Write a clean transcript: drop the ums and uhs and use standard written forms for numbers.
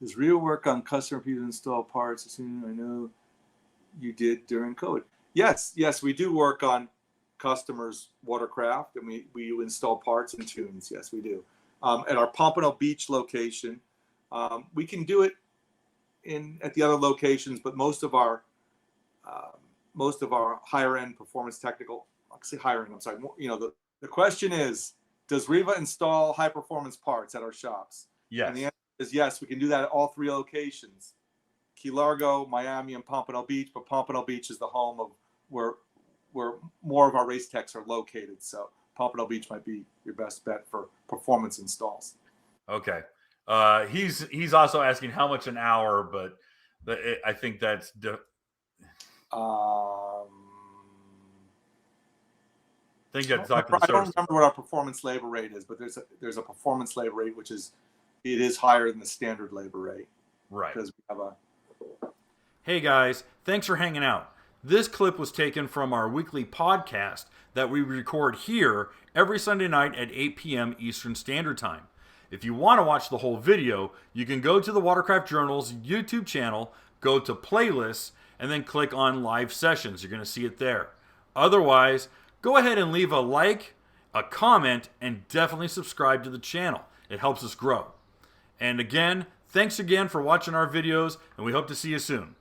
Does RIVA work on customer people to install parts? Assuming I know you did during COVID. Yes, we do work on customers' Watercraft, and we install parts and tunes. Yes, we do. At our Pompano Beach location, we can do it at the other locations, but most of our higher end performance technical, I'll say higher end, I'm sorry, the question is, does RIVA install high performance parts at our shops? Yes. And the answer is yes, we can do that at all 3 locations: Key Largo, Miami, and Pompano Beach. But Pompano Beach is the home of where more of our race techs are located. So Pompano Beach might be your best bet for performance installs. Okay. He's also asking how much an hour, but I think that's I don't remember what our performance labor rate is, but there's a performance labor rate which is higher than the standard labor rate. Right. Because we have a. Hey guys, thanks for hanging out. This clip was taken from our weekly podcast that we record here every Sunday night at 8 p.m. Eastern Standard Time. If you want to watch the whole video, you can go to the Watercraft Journal's YouTube channel, go to playlists, and then click on live sessions. You're going to see it there. Otherwise, go ahead and leave a like, a comment, and definitely subscribe to the channel. It helps us grow. And again, thanks again for watching our videos, and we hope to see you soon.